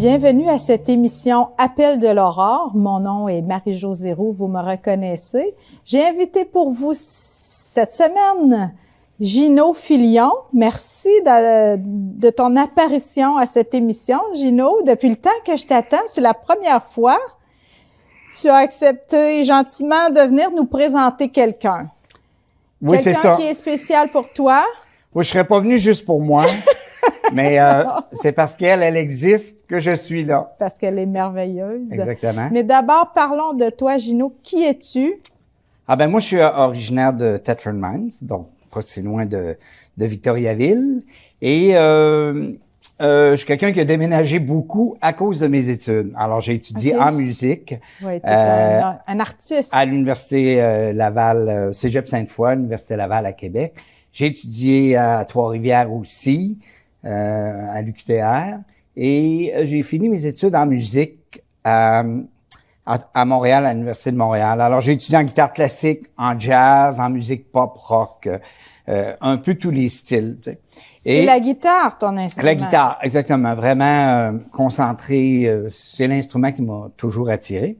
Bienvenue à cette émission Appel de l'Aurore. Mon nom est Marie-Josée Roux, vous me reconnaissez. J'ai invité pour vous cette semaine Gino Filion. Merci de ton apparition à cette émission, Gino. Depuis le temps que je t'attends, c'est la première fois. Tu as accepté gentiment de venir nous présenter quelqu'un. Oui, c'est ça. Quelqu'un qui est spécial pour toi. Oui, je serais pas venu juste pour moi, mais c'est parce qu'elle existe que je suis là. Parce qu'elle est merveilleuse. Exactement. Mais d'abord, parlons de toi, Gino. Qui es-tu? Ah ben moi, je suis originaire de Thetford Mines, donc pas si loin de Victoriaville. Et je suis quelqu'un qui a déménagé beaucoup à cause de mes études. Alors, j'ai étudié en musique. Oui, tu es un artiste. À l'Université Laval, Cégep Sainte-Foy, l'Université Laval à Québec. J'ai étudié à Trois-Rivières aussi, à l'UQTR. Et j'ai fini mes études en musique à Montréal, à l'Université de Montréal. Alors, j'ai étudié en guitare classique, en jazz, en musique pop, rock, un peu tous les styles. Tu sais. C'est la guitare, ton instrument. La guitare, exactement. Vraiment concentré. C'est l'instrument qui m'a toujours attiré.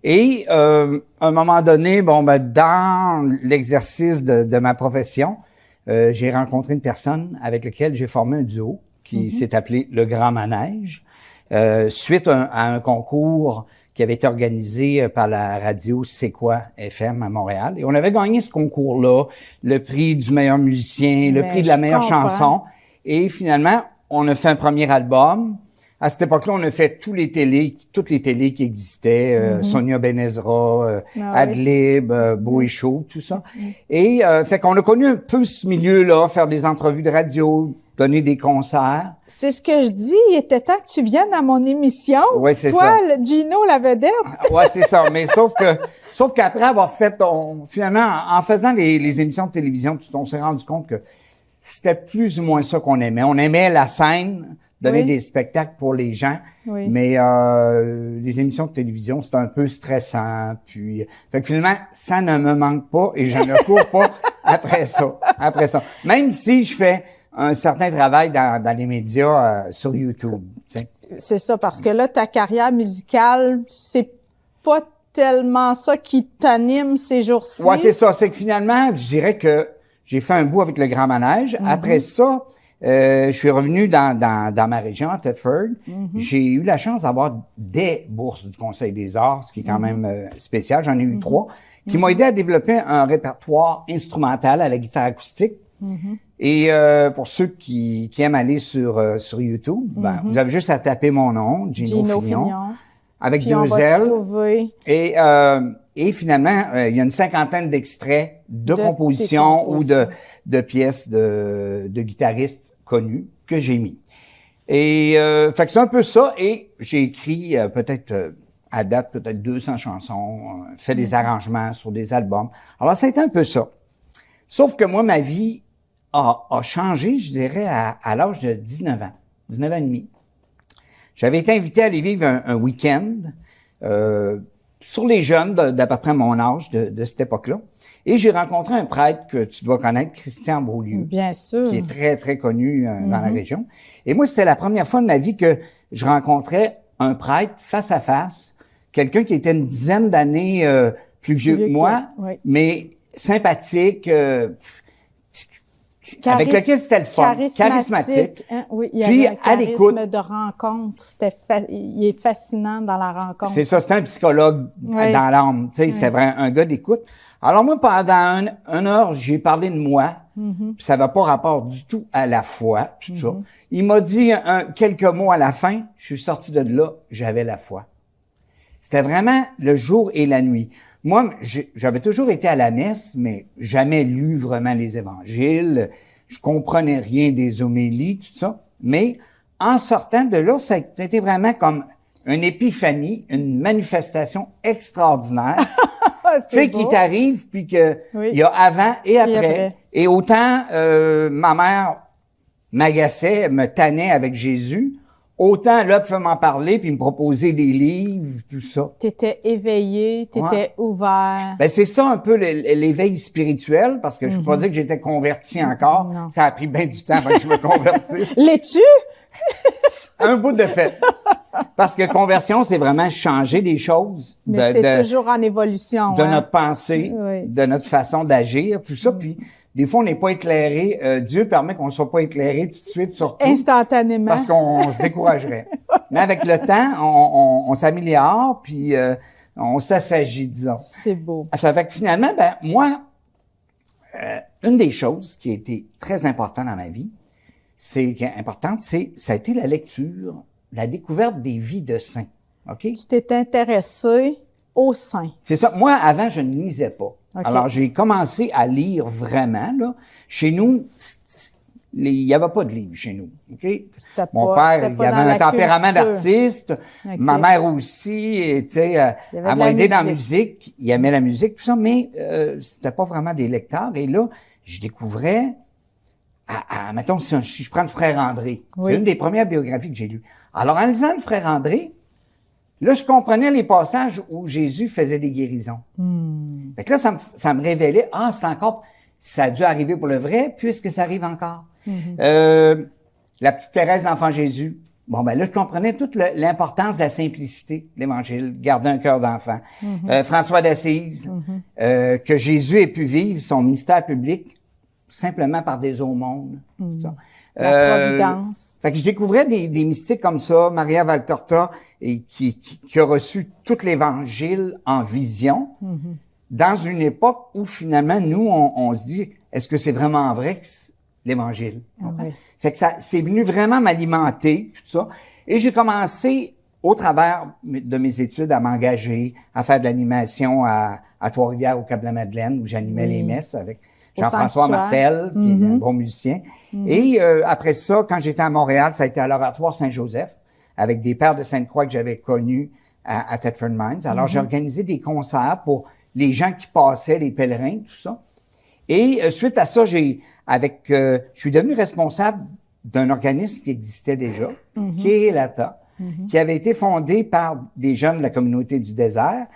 Et à un moment donné, dans l'exercice de ma profession, j'ai rencontré une personne avec laquelle j'ai formé un duo qui s'est appelé Le Grand Manège, suite à un concours qui avait été organisé par la radio C'est quoi FM à Montréal. Et on avait gagné ce concours-là, le prix du meilleur musicien, le prix de la meilleure chanson. Et finalement, on a fait un premier album. À cette époque-là, on a fait toutes les télés qui existaient, Sonia Benezra, Adlib, Beau et Chaud, tout ça. Et fait qu'on a connu un peu ce milieu-là, faire des entrevues de radio, donner des concerts. C'est ce que je dis, il était temps que tu viennes à mon émission. Oui, c'est ça. Toi, Gino, la vedette. Oui, c'est ça. Mais sauf qu'après avoir fait, finalement, en faisant les émissions de télévision, on s'est rendu compte que c'était plus ou moins ça qu'on aimait. On aimait la scène, donner des spectacles pour les gens, mais les émissions de télévision, c'était un peu stressant. Puis, fait que finalement, ça ne me manque pas et je ne cours pas après ça. Même si je fais un certain travail dans les médias sur YouTube. T'sais. C'est ça, parce que là, ta carrière musicale, c'est pas tellement ça qui t'anime ces jours-ci. Ouais, c'est ça. C'est que finalement, je dirais que j'ai fait un bout avec le Grand Manège. Après ça, je suis revenu dans ma région, à Thetford. J'ai eu la chance d'avoir des bourses du Conseil des arts, ce qui est quand même spécial. J'en ai eu 3, qui m'ont aidé à développer un répertoire instrumental à la guitare acoustique. Et pour ceux qui aiment aller sur YouTube, vous avez juste à taper mon nom, Gino Filion, avec puis 2 L. Trouver... Et finalement, il y a une 50aine d'extraits de compositions ou de pièces de guitaristes connus que j'ai mis. Et fait que c'est un peu ça. Et j'ai écrit à date peut-être 200 chansons, fait des arrangements sur des albums. Alors ça a été un peu ça. Sauf que moi, ma vie a changé, je dirais, à l'âge de 19 ans, 19 ans et demi. J'avais été invité à aller vivre un week-end sur les jeunes d'à peu près mon âge de cette époque-là. Et j'ai rencontré un prêtre que tu dois connaître, Christian Beaulieu. Bien sûr. Qui est très, très connu dans la région. Et moi, c'était la première fois de ma vie que je rencontrais un prêtre face à face, quelqu'un qui était une dizaine d'années plus vieux que moi, mais sympathique, avec lequel c'était le fun. Charismatique. Hein? Oui, il y avait un charisme de rencontre. Il est fascinant dans la rencontre. C'est ça, c'était un psychologue dans l'âme. Tu sais, c'est vrai, un gars d'écoute. Alors moi, pendant une heure, j'ai parlé de moi. Puis ça n'avait pas rapport du tout à la foi, tout ça. Il m'a dit quelques mots à la fin. Je suis sorti de là, j'avais la foi. C'était vraiment le jour et la nuit. Moi, j'avais toujours été à la messe, mais jamais lu vraiment les évangiles. Je comprenais rien des homélies, tout ça. Mais en sortant de là, ça a été vraiment comme une épiphanie, une manifestation extraordinaire. Tu sais, qui t'arrive, puis que il y a avant et après. Et autant ma mère m'agaçait, me tannait avec Jésus, autant là, pouvait m'en parler puis me proposer des livres, tout ça. T'étais éveillé, t'étais ouvert. Ben c'est ça un peu l'éveil spirituel, parce que je peux pas dire que j'étais converti encore. Ça a pris bien du temps avant que je me convertisse. L'es-tu? Un bout de fait. Parce que conversion, c'est vraiment changer des choses. Mais c'est toujours en évolution. De notre pensée, oui. de notre façon d'agir, tout ça. Puis, des fois, on n'est pas éclairé. Dieu permet qu'on ne soit pas éclairé tout de suite sur tout. Instantanément. Parce qu'on se découragerait. Mais avec le temps, on s'améliore, puis on s'assagit, disons. C'est beau. Ça fait que finalement, ben moi, une des choses qui a été très importante dans ma vie, ça a été la lecture, la découverte des vies de saints. OK? Tu t'es intéressé aux saints. C'est ça. Moi, avant, je ne lisais pas. Okay. Alors, j'ai commencé à lire vraiment, là. Chez nous, il n'y avait pas de livre chez nous. Okay? Mon père, il avait un tempérament d'artiste. Okay. Ma mère aussi, tu sais, elle m'a aidé dans la musique. Il aimait la musique, tout ça, mais c'était pas vraiment des lecteurs. Et là, je découvrais, mettons, si je prends le frère André, c'est une des premières biographies que j'ai lues. Alors, en lisant le frère André, là, je comprenais les passages où Jésus faisait des guérisons. Fait que là, ça me révélait, c'est encore, ça a dû arriver pour le vrai, puisque ça arrive encore. La petite Thérèse d'Enfant Jésus. Bon, ben là, je comprenais toute l'importance de la simplicité, l'Évangile, garder un cœur d'enfant. François d'Assise, que Jésus ait pu vivre son ministère public simplement par des aumônes. La providence. Fait que je découvrais des mystiques comme ça, Maria Valtorta, et qui a reçu tout l'Évangile en vision, dans une époque où finalement, nous, on se dit, est-ce que c'est vraiment vrai que l'Évangile? Fait que ça, c'est venu vraiment m'alimenter, tout ça. Et j'ai commencé, au travers de mes études, à m'engager, à faire de l'animation à Trois-Rivières, au Cap-de-la-Madeleine, où j'animais les messes avec Jean-François Martel, qui est un bon musicien. Et après ça, quand j'étais à Montréal, ça a été à l'Oratoire Saint-Joseph, avec des pères de Sainte-Croix que j'avais connus à Thetford Mines. Alors, j'ai organisé des concerts pour les gens qui passaient, les pèlerins, tout ça. Et suite à ça, je suis devenu responsable d'un organisme qui existait déjà, Kehelata, qui avait été fondé par des jeunes de la communauté du désert.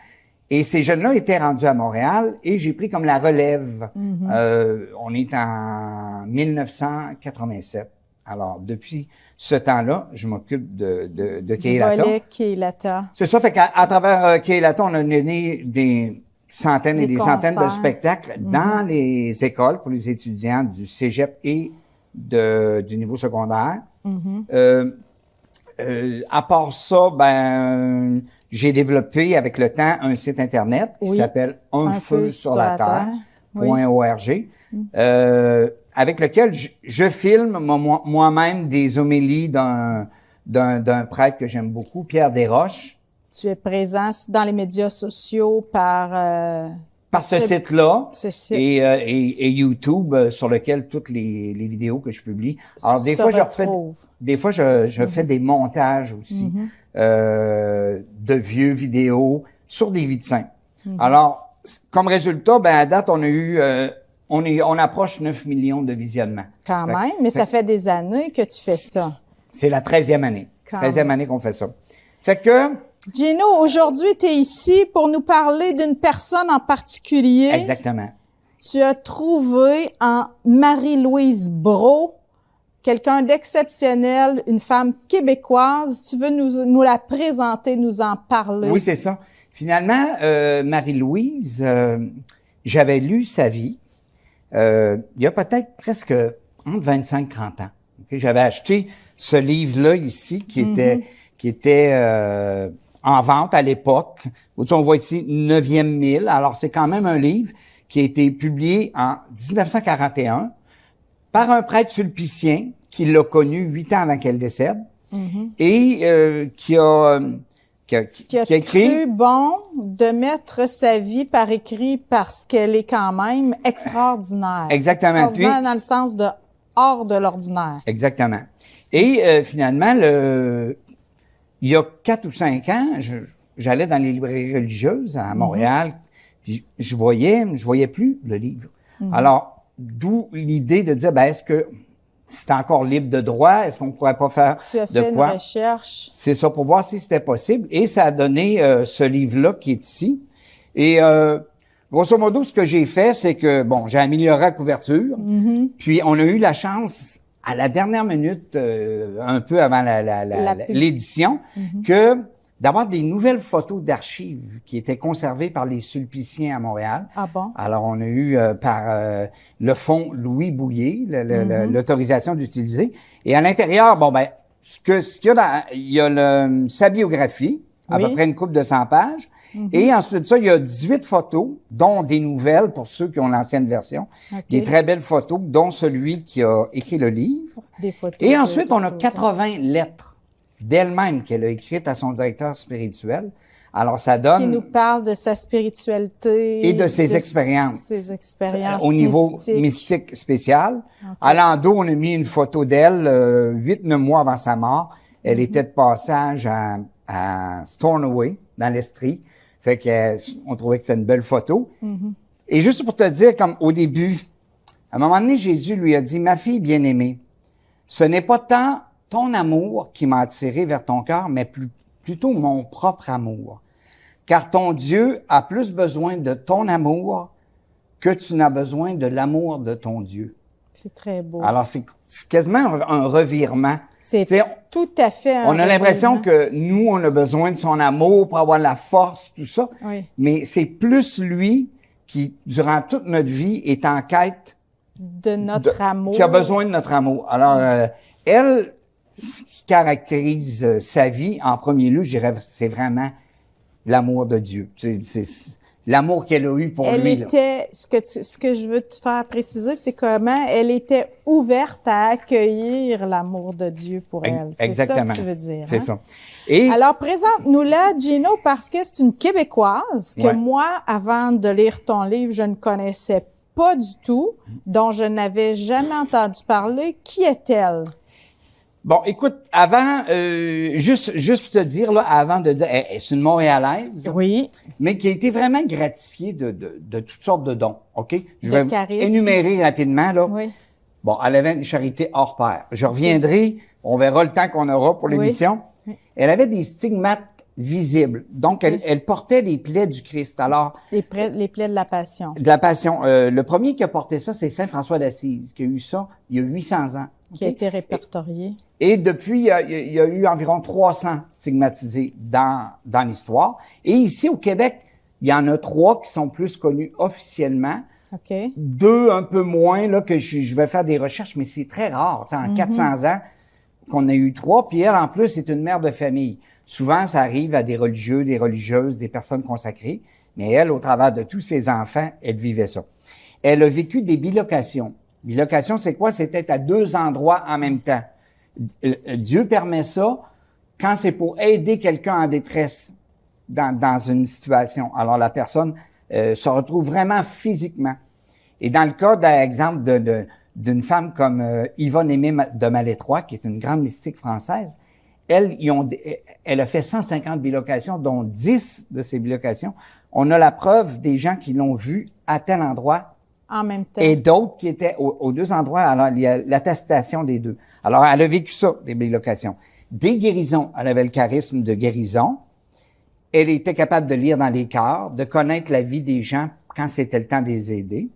Et ces jeunes-là étaient rendus à Montréal et j'ai pris comme la relève. On est en 1987. Alors, depuis ce temps-là, je m'occupe de Kehelata. Kehelata. C'est ça, fait qu'à travers Kehelata, on a donné des centaines et des centaines de spectacles dans les écoles pour les étudiants du cégep et du niveau secondaire. À part ça, j'ai développé avec le temps un site internet qui s'appelle unfeusurlaterre.org, avec lequel je filme moi-même des homélies d'un prêtre que j'aime beaucoup, Pierre Desroches. Tu es présent dans les médias sociaux par ce site-là et YouTube sur lequel toutes les vidéos que je publie. Alors des fois je fais des montages aussi de vieux vidéos sur des vies de saints. Alors comme résultat, à date on approche 9 millions de visionnements. Quand même, mais ça fait des années que tu fais ça. C'est la 13e année. 13e année qu'on fait ça. Fait que Gino, aujourd'hui, tu es ici pour nous parler d'une personne en particulier. Exactement. Tu as trouvé en Marie-Louise Brault quelqu'un d'exceptionnel, une femme québécoise. Tu veux nous la présenter, nous en parler? Oui, c'est ça. Finalement, Marie-Louise, j'avais lu sa vie il y a peut-être presque entre 25 et 30 ans. Okay? J'avais acheté ce livre-là ici qui était en vente à l'époque. On voit ici 9e mille. Alors, c'est quand même un livre qui a été publié en 1941 par un prêtre sulpicien qui l'a connu 8 ans avant qu'elle décède et qui a écrit... cru bon de mettre sa vie par écrit parce qu'elle est quand même extraordinaire. Exactement. Extraordinaire dans le sens de hors de l'ordinaire. Exactement. Et finalement, il y a 4 ou 5 ans, j'allais dans les librairies religieuses à Montréal, puis je voyais plus le livre. Alors, d'où l'idée de dire, est-ce que c'est encore libre de droit? Est-ce qu'on pourrait pas faire de quoi? Tu as fait une recherche. C'est ça, pour voir si c'était possible. Et ça a donné ce livre-là qui est ici. Et grosso modo, ce que j'ai fait, c'est que, j'ai amélioré la couverture. Puis on a eu la chance à la dernière minute, un peu avant l'édition, que d'avoir des nouvelles photos d'archives qui étaient conservées par les Sulpiciens à Montréal. Ah bon? Alors, on a eu par le fonds Louis Bouillet l'autorisation d'utiliser. Et à l'intérieur, bon ben, ce qu'il y a il y a sa biographie, à peu près une couple de 100 pages. Et ensuite de ça, il y a 18 photos, dont des nouvelles pour ceux qui ont l'ancienne version. Des très belles photos, dont celui qui a écrit le livre. Des photos. Et ensuite, on a 80 lettres d'elle-même qu'elle a écrites à son directeur spirituel. Alors, ça donne... Qui nous parle de sa spiritualité. Et de ses expériences. Ses expériences au niveau mystique spécial. À l'endos, on a mis une photo d'elle 8-9 mois avant sa mort. Elle était de passage à Stornoway, dans l'Estrie. Fait que on trouvait que c'était une belle photo. Et juste pour te dire, comme au début, à un moment donné, Jésus lui a dit, « Ma fille bien-aimée, ce n'est pas tant ton amour qui m'a attiré vers ton cœur, mais plutôt mon propre amour. Car ton Dieu a plus besoin de ton amour que tu n'as besoin de l'amour de ton Dieu. » C'est très beau. Alors, c'est quasiment un revirement. C'est tout à fait un On a l'impression que nous, on a besoin de son amour pour avoir la force, tout ça. Oui. Mais c'est plus lui qui, durant toute notre vie, est en quête de notre amour. Qui a besoin de notre amour. Alors, elle, ce qui caractérise sa vie, en premier lieu, je dirais, c'est vraiment l'amour de Dieu. C'est l'amour qu'elle a eu pour lui. Elle était, ce que je veux te faire préciser, c'est comment elle était ouverte à accueillir l'amour de Dieu pour elle. C'est ça que tu veux dire. C'est ça. Et alors, présente-nous-la, Gino, parce que c'est une Québécoise que moi, avant de lire ton livre, je ne connaissais pas du tout, dont je n'avais jamais entendu parler. Qui est-elle? Bon, écoute, avant, juste pour te dire, là, avant de dire, c'est une Montréalaise. Oui. Mais qui a été vraiment gratifiée de toutes sortes de dons, OK? Je vais énumérer rapidement, là. Oui. Bon, elle avait une charité hors pair. Je reviendrai, on verra le temps qu'on aura pour l'émission. Oui. Elle avait des stigmates visibles. Donc, elle portait des plaies du Christ. Alors. Les plaies de la Passion. De la Passion. Le premier qui a porté ça, c'est Saint François d'Assise, qui a eu ça il y a 800 ans. Qui a été répertorié. Et depuis, il y a eu environ 300 stigmatisés dans l'histoire. Et ici, au Québec, il y en a 3 qui sont plus connus officiellement. OK. 2 un peu moins, là, que je vais faire des recherches, mais c'est très rare. Tu sais, en 400 ans, qu'on a eu 3. Puis elle, en plus, c'est une mère de famille. Souvent, ça arrive à des religieux, des religieuses, des personnes consacrées. Mais elle, au travers de tous ses enfants, elle vivait ça. Elle a vécu des bilocations. Bilocation, c'est quoi? C'était à 2 endroits en même temps. Dieu permet ça quand c'est pour aider quelqu'un en détresse dans une situation. Alors, la personne se retrouve vraiment physiquement. Et dans le cas, par exemple, d'une femme comme Yvonne Aimée de Malétroit, qui est une grande mystique française, elle a fait 150 bilocations, dont 10 de ces bilocations. On a la preuve des gens qui l'ont vue à tel endroit, en même temps. Et d'autres qui étaient aux 2 endroits. Alors, il y a l'attestation des 2. Alors, elle a vécu ça, des bilocations. Des guérisons. Elle avait le charisme de guérison. Elle était capable de lire dans les cœurs, de connaître la vie des gens quand c'était le temps de les aider.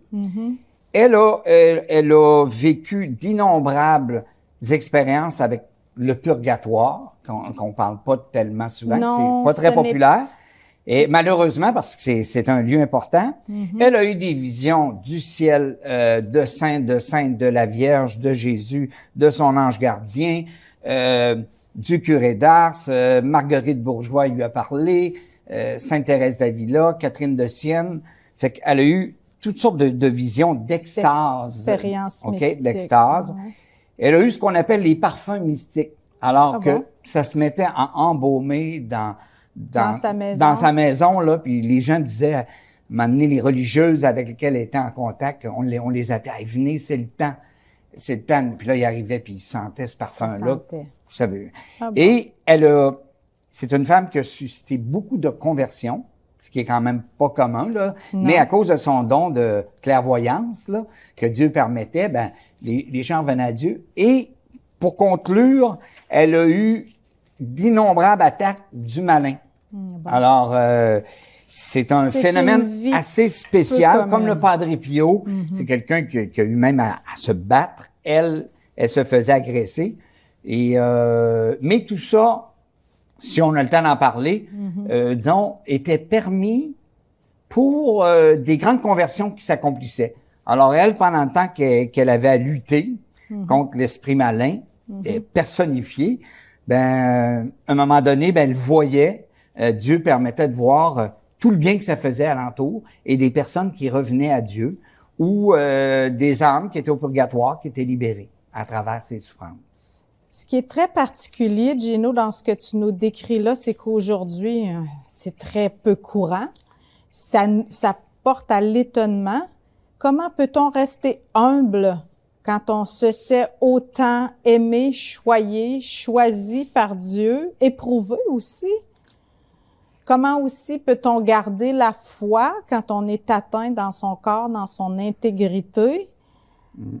Elle a vécu d'innombrables expériences avec le purgatoire, qu'on parle pas tellement souvent, c'est pas très populaire. Et malheureusement, parce que c'est un lieu important, elle a eu des visions du ciel, de saints, de la Vierge, de Jésus, de son ange gardien, du curé d'Ars, Marguerite Bourgeois lui a parlé, Sainte Thérèse d'Avila, Catherine de Sienne. Fait qu'elle a eu toutes sortes de visions d'extase. D'expériences mystiques. D'extase. Ouais. Elle a eu ce qu'on appelle les parfums mystiques. Alors ça se mettait à embaumer dans sa maison, là, puis les gens disaient, m'amener les religieuses avec lesquelles elle était en contact, on les appelait, hey, venez, c'est le temps. Puis là, il arrivait, puis il sentait ce parfum-là. Vous savez. Et c'est une femme qui a suscité beaucoup de conversions, ce qui est quand même pas commun, là. Mais à cause de son don de clairvoyance, là, que Dieu permettait, les gens venaient à Dieu. Et, pour conclure, elle a eu d'innombrables attaques du malin. Alors, c'est un phénomène assez spécial, comme le Padre Pio. C'est quelqu'un qui a eu même à se battre. Elle elle se faisait agresser. Et mais tout ça, si on a le temps d'en parler, disons, était permis pour des grandes conversions qui s'accomplissaient. Alors elle, pendant le temps qu'elle avait à lutter contre l'esprit malin, personnifié, ben à un moment donné, ben elle voyait, Dieu permettait de voir tout le bien que ça faisait alentour et des personnes qui revenaient à Dieu ou des âmes qui étaient au purgatoire, qui étaient libérées à travers ces souffrances. Ce qui est très particulier, Gino, dans ce que tu nous décris là, c'est qu'aujourd'hui, c'est très peu courant. Ça porte à l'étonnement. Comment peut-on rester humble quand on se sait autant aimé, choyé, choisi par Dieu, éprouvé aussi? Comment aussi peut-on garder la foi quand on est atteint dans son corps, dans son intégrité?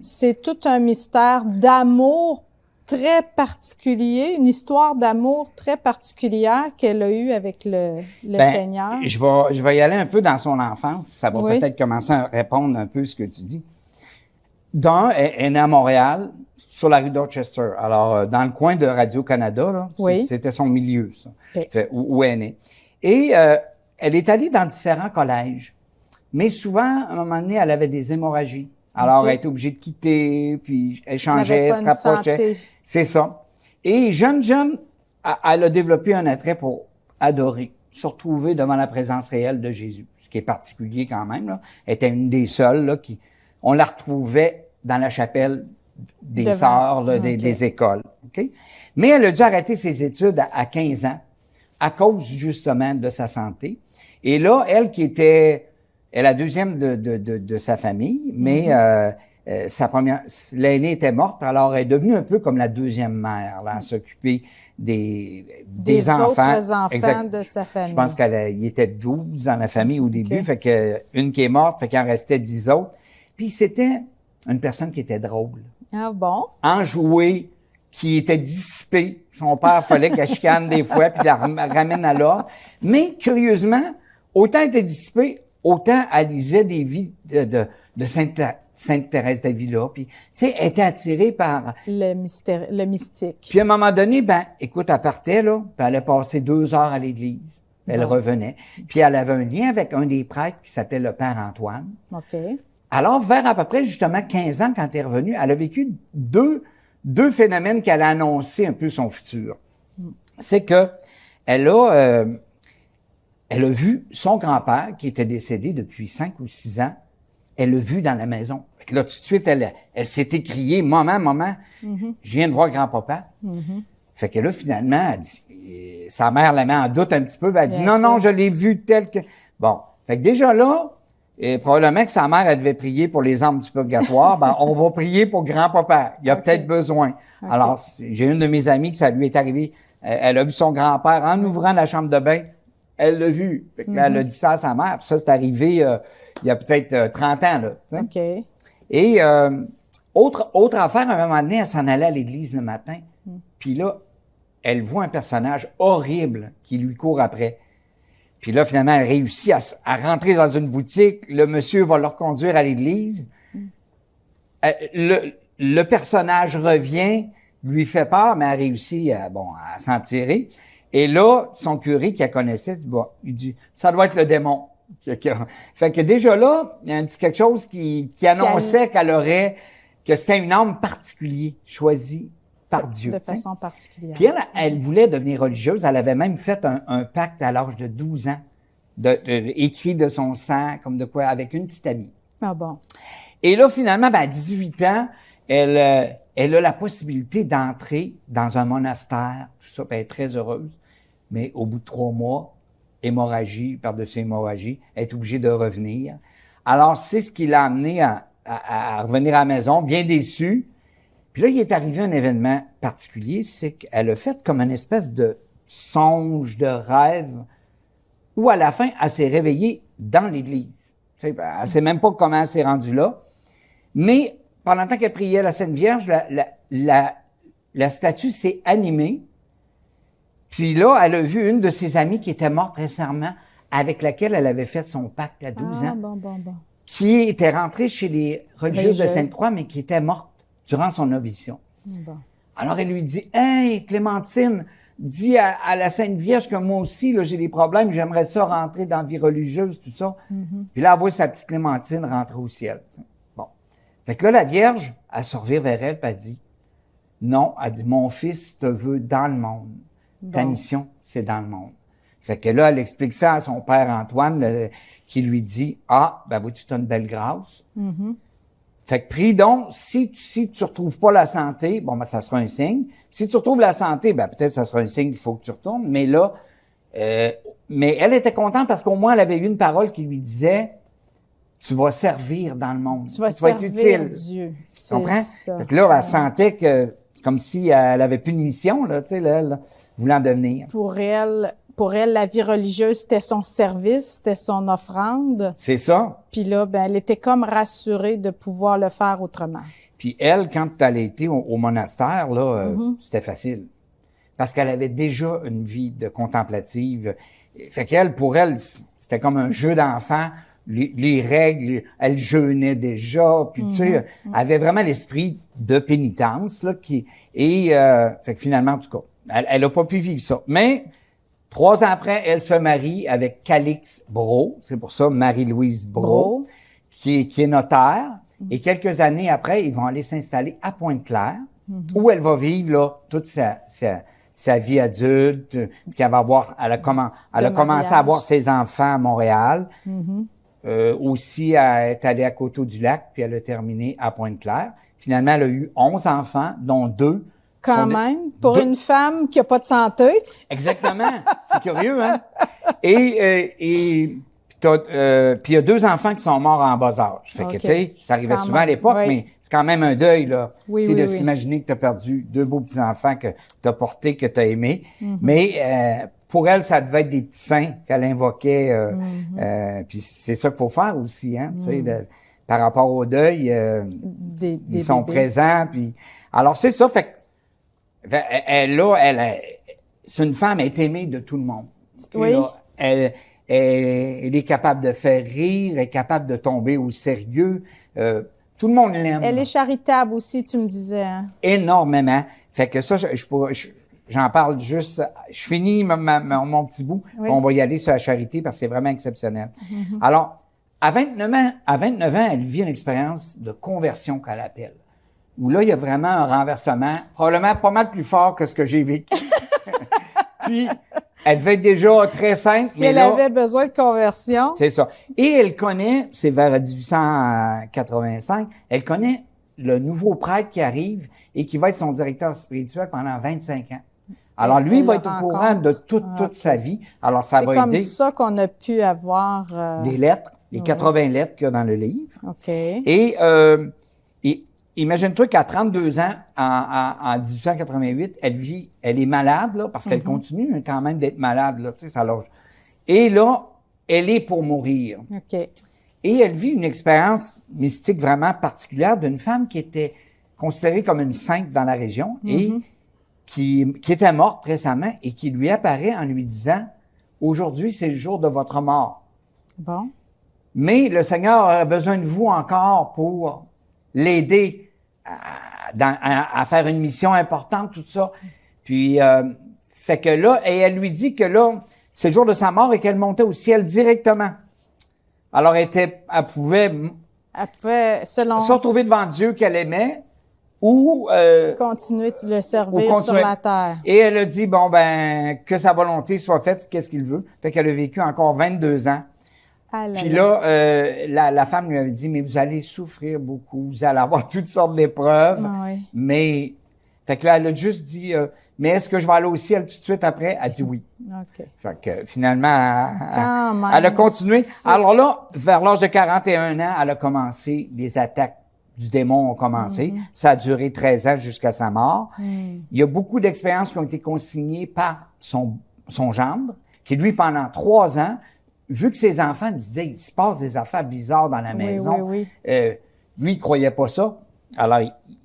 C'est tout un mystère d'amour très particulier, une histoire d'amour très particulière qu'elle a eue avec le Seigneur. Je vais y aller un peu dans son enfance. Ça va peut-être commencer à répondre un peu ce que tu dis. D'un, elle est née à Montréal, sur la rue Dorchester. Alors, dans le coin de Radio-Canada, là, c'était son milieu, ça, où elle est née. Et elle est allée dans différents collèges. Mais souvent, à un moment donné, elle avait des hémorragies. Alors, elle était obligée de quitter, puis elle changeait, se rapprochait. C'est ça. Et jeune, elle a développé un attrait pour adorer, se retrouver devant la présence réelle de Jésus. Ce qui est particulier quand même, là. Elle était une des seules, là, on la retrouvait dans la chapelle des sœurs, là, des écoles. Okay? Mais elle a dû arrêter ses études à 15 ans à cause, justement, de sa santé. Et là, elle qui était... Elle est la deuxième de sa famille, mais sa première, l'aînée était morte, alors elle est devenue un peu comme la deuxième mère, là, à s'occuper des enfants. Autres enfants de sa famille. Je pense qu'il était 12 dans la famille au début, fait que une qui est morte, fait qu'il en restait 10 autres. Puis c'était une personne qui était drôle. Ah bon? Enjouée, qui était dissipée. Son père fallait qu'elle chicane des fois, puis la ramène à l'ordre. Mais curieusement, autant elle était dissipée, autant elle lisait des vies de Sainte Thérèse d'Avila, puis tu sais, elle était attirée par le mystique. Puis à un moment donné, ben, écoute, elle partait là, puis elle allait passer 2 heures à l'église, elle revenait, puis elle avait un lien avec un des prêtres qui s'appelait le Père Antoine. OK. Alors vers à peu près justement 15 ans, quand elle est revenue, elle a vécu deux phénomènes qui allaient annoncer un peu son futur. C'est que elle a vu son grand-père, qui était décédé depuis 5 ou 6 ans, elle l'a vu dans la maison. Fait que là, tout de suite, elle s'est écriée, « Maman, je viens de voir grand-papa. Fait que là, finalement, elle dit, sa mère la met en doute un petit peu, ben, elle dit, non, je l'ai vu tel que... Bon, fait que déjà là, et probablement que sa mère, elle devait prier pour les âmes du purgatoire, ben, on va prier pour grand-papa. Il y a peut-être besoin. Alors, j'ai une de mes amies que ça lui est arrivé, elle a vu son grand-père en ouvrant la chambre de bain. Elle l'a vu. Fait que là, elle a dit ça à sa mère. Puis ça, c'est arrivé il y a peut-être 30 ans. Là, OK. Et autre affaire, à un moment donné, elle s'en allait à l'église le matin. Puis là, elle voit un personnage horrible qui lui court après. Puis là, finalement, elle réussit à rentrer dans une boutique. Le monsieur va le reconduire à l'église. Le personnage revient, lui fait peur, mais elle réussit à s'en tirer. Et là, son curé qui la connaissait, il dit, ça doit être le démon. Fait que déjà là, il y a un petit quelque chose qui annonçait que c'était une âme particulière, choisie par Dieu. De façon particulière. Puis elle voulait devenir religieuse. Elle avait même fait un pacte à l'âge de 12 ans, écrit de son sang, comme de quoi, avec une petite amie. Ah bon. Et là, finalement, à 18 ans, elle a la possibilité d'entrer dans un monastère, tout ça, puis elle est très heureuse. Mais au bout de 3 mois, hémorragie par-dessus hémorragie, elle est obligée de revenir. Alors, c'est ce qui l'a amené à revenir à la maison, bien déçue. Puis là, il est arrivé un événement particulier, c'est qu'elle a fait comme une espèce de songe, de rêve, où à la fin, elle s'est réveillée dans l'église. Tu sais, elle sait même pas comment elle s'est rendue là. Mais pendant le temps qu'elle priait la Sainte Vierge, la statue s'est animée. Puis là, elle a vu une de ses amies qui était morte récemment, avec laquelle elle avait fait son pacte à 12 ans, Bon. qui était rentrée chez les religieuses de Sainte-Croix, mais qui était morte durant son noviciat. Bon. Alors, elle lui dit, « Hey, Clémentine, dis à la Sainte Vierge que moi aussi, là, j'ai des problèmes, j'aimerais ça rentrer dans la vie religieuse, tout ça. Puis là, elle voit sa petite Clémentine rentrer au ciel. Bon. Fait que là, la Vierge, elle se revient vers elle, puis elle dit, « Non, elle dit, mon fils te veut dans le monde. Ta mission, c'est dans le monde. » Fait que là, elle explique ça à son père Antoine, qui lui dit, « Ah, ben vois-tu, tu as une belle grâce. Fait que prie donc, si tu retrouves pas la santé, bon, ben, ça sera un signe. Si tu retrouves la santé, ben, peut-être ça sera un signe qu'il faut que tu retournes. Mais là, mais elle était contente parce qu'au moins, elle avait eu une parole qui lui disait, tu vas servir dans le monde. Tu vas être utile. Dieu. Tu comprends? Fait que là, elle sentait que, c'est comme si elle avait plus de mission, là, tu sais, là, elle voulait en devenir. Pour elle, la vie religieuse, c'était son service, c'était son offrande. C'est ça. Puis là, ben, elle était comme rassurée de pouvoir le faire autrement. Puis elle, quand elle était au monastère, là, c'était facile. Parce qu'elle avait déjà une vie de contemplative. Fait qu'elle, pour elle, c'était comme un jeu d'enfant. Les règles, elle jeûnait déjà, puis tu sais, elle avait vraiment l'esprit de pénitence, là, fait que finalement, en tout cas, elle a pas pu vivre ça. Mais 3 ans après, elle se marie avec Calix Brault, c'est pour ça Marie-Louise Brault, qui est notaire. Et quelques années après, ils vont aller s'installer à Pointe-Claire, où elle va vivre là toute sa vie adulte, puis elle a commencé à avoir ses enfants à Montréal. Aussi, elle est allée à Coteau-du-Lac, puis elle a terminé à Pointe-Claire. Finalement, elle a eu 11 enfants, dont 2. Quand même, pour une femme qui a pas de santé. Exactement. C'est curieux, hein? Et puis il y a 2 enfants qui sont morts en bas âge. Fait que, tu sais, ça arrivait souvent à l'époque, mais c'est quand même un deuil, là. De s'imaginer que tu as perdu 2 beaux petits-enfants que tu as portés, que tu as aimés. Mais pour elle, ça devait être des petits saints qu'elle invoquait. Puis c'est ça qu'il faut faire aussi, hein, tu sais, par rapport au deuil. Ils sont présents. Puis alors, c'est ça. Fait que c'est une femme, elle est aimée de tout le monde. Oui. Là, elle est capable de faire rire, elle est capable de tomber au sérieux. Tout le monde l'aime. Elle est charitable aussi, tu me disais. Hein? Énormément. Fait que ça, j'en parle juste. Je finis mon petit bout. On va y aller sur la charité parce que c'est vraiment exceptionnel. Alors, à 29 ans, elle vit une expérience de conversion qu'elle appelle. Où là, il y a vraiment un renversement, probablement pas mal plus fort que ce que j'ai vécu. Puis, elle devait être déjà très simple. Si elle avait besoin de conversion. C'est ça. Et elle connaît, c'est vers 1885, elle connaît le nouveau prêtre qui arrive et qui va être son directeur spirituel pendant 25 ans. Alors, lui, il va être au courant de toute sa vie. Alors, ça va aider. C'est comme ça qu'on a pu avoir... les lettres, les 80 lettres qu'il y a dans le livre. OK. Et imagine-toi qu'à 32 ans, en 1888, elle est malade, là, parce qu'elle continue quand même d'être malade, là, tu sais, ça loge. Et là, elle est pour mourir. OK. Et elle vit une expérience mystique vraiment particulière d'une femme qui était considérée comme une sainte dans la région et qui était morte récemment et qui lui apparaît en lui disant « Aujourd'hui, c'est le jour de votre mort. Bon. Mais le Seigneur a besoin de vous encore pour l'aider à faire une mission importante, tout ça. » Puis, fait que là, et elle lui dit que là, c'est le jour de sa mort et qu'elle montait au ciel directement. Alors, elle pouvait se retrouver devant Dieu qu'elle aimait ou continuer de le servir sur la terre. Et elle a dit, bon, ben, que sa volonté soit faite, qu'est-ce qu'il veut. Fait qu'elle a vécu encore 22 ans. Puis là, la femme lui avait dit, mais vous allez souffrir beaucoup, vous allez avoir toutes sortes d'épreuves. Mais, fait que là, elle a juste dit, mais est-ce que je vais aller au ciel tout de suite après? Elle dit oui. OK. Fait que finalement, elle a continué. Alors là, vers l'âge de 41 ans, elle a commencé, les attaques du démon ont commencé. Ça a duré 13 ans jusqu'à sa mort. Il y a beaucoup d'expériences qui ont été consignées par son gendre, qui lui, pendant 3 ans, vu que ses enfants disaient, il se passe des affaires bizarres dans la maison, lui, il croyait pas ça. Alors,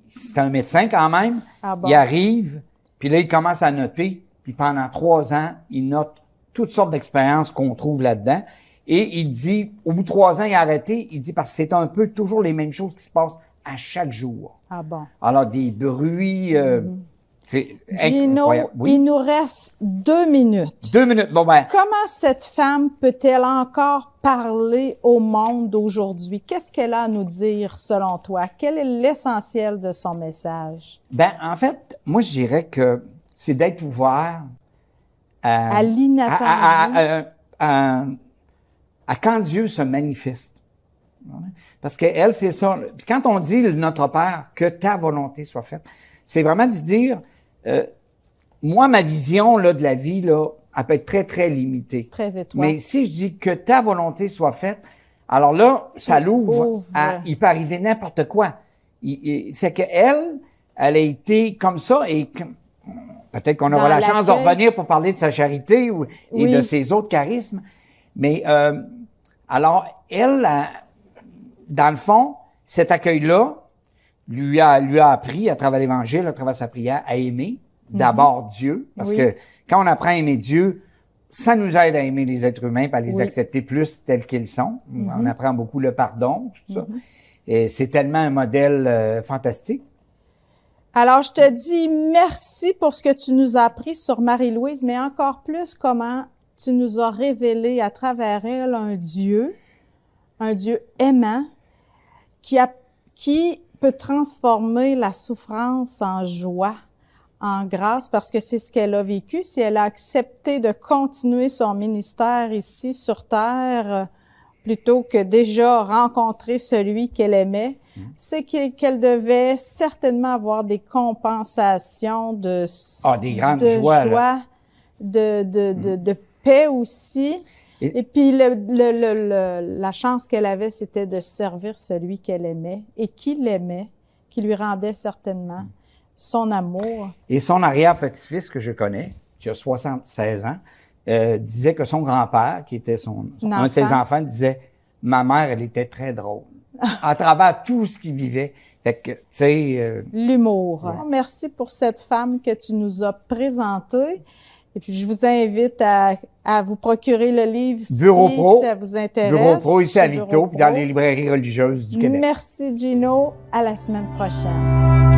c'est un médecin quand même. Ah bon? Il arrive, puis là, il commence à noter. Puis pendant 3 ans, il note toutes sortes d'expériences qu'on trouve là-dedans. Et il dit, au bout de 3 ans, il a arrêté. Il dit, parce que c'est un peu toujours les mêmes choses qui se passent à chaque jour. Ah bon. Alors, des bruits... c'est Gino, incroyable. Oui. il nous reste 2 minutes. 2 minutes. Bon, ben... Comment cette femme peut-elle encore parler au monde aujourd'hui? Qu'est-ce qu'elle a à nous dire, selon toi? Quel est l'essentiel de son message? Ben, en fait, moi, je dirais que c'est d'être ouvert À l'inattendu. à quand Dieu se manifeste. Parce que elle, c'est ça. Puis quand on dit notre Père, que ta volonté soit faite, c'est vraiment de dire, moi, ma vision là de la vie là, elle peut être très très limitée. Très étroite. Mais si je dis que ta volonté soit faite, alors là, ça l'ouvre. Il peut arriver n'importe quoi. C'est que elle a été comme ça et peut-être qu'on aura la chance de revenir pour parler de sa charité et de ses autres charismes. Mais alors, elle, dans le fond, cet accueil-là lui a appris, à travers l'Évangile, à travers sa prière, à aimer d'abord Dieu. Parce que quand on apprend à aimer Dieu, ça nous aide à aimer les êtres humains, et à les accepter plus tels qu'ils sont. On apprend beaucoup le pardon, tout ça. Et c'est tellement un modèle fantastique. Alors, je te dis merci pour ce que tu nous as appris sur Marie-Louise, mais encore plus comment tu nous as révélé à travers elle un Dieu aimant, qui peut transformer la souffrance en joie, en grâce, parce que c'est ce qu'elle a vécu. Si elle a accepté de continuer son ministère ici sur Terre, plutôt que déjà rencontrer celui qu'elle aimait, c'est qu'elle devait certainement avoir des compensations de des grandes joies, de paix aussi. Et puis, la chance qu'elle avait, c'était de servir celui qu'elle aimait et qui l'aimait, qui lui rendait certainement son amour. Et son arrière-petit-fils que je connais, qui a 76 ans, disait que son grand-père, qui était un de ses enfants, disait « Ma mère, elle était très drôle. » À travers tout ce qu'il vivait. Fait que, tu sais... L'humour. Ouais. Merci pour cette femme que tu nous as présentée. Et puis, je vous invite à vous procurer le livre si ça vous intéresse. Bureau Pro ici à Victo, puis dans les librairies religieuses du Québec. Merci, Gino. À la semaine prochaine.